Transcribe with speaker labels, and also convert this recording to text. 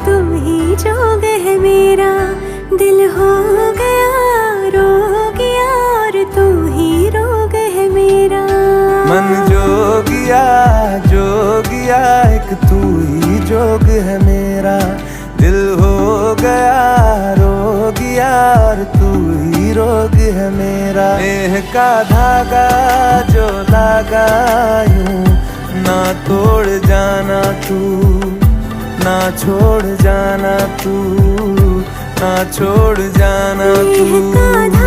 Speaker 1: तू ही जोग है मेरा, दिल हो गया रोगिया और तू ही रोग है मेरा।
Speaker 2: मन जोगिया जोगिया एक तू ही जोग है मेरा, दिल हो गया रोगिया और तू ही रोग है मेरा। नेह का धागा जो लागा यूं ना तोड़ जाना तू, ना छोड़ जाना तू, ना छोड़ जाना तू।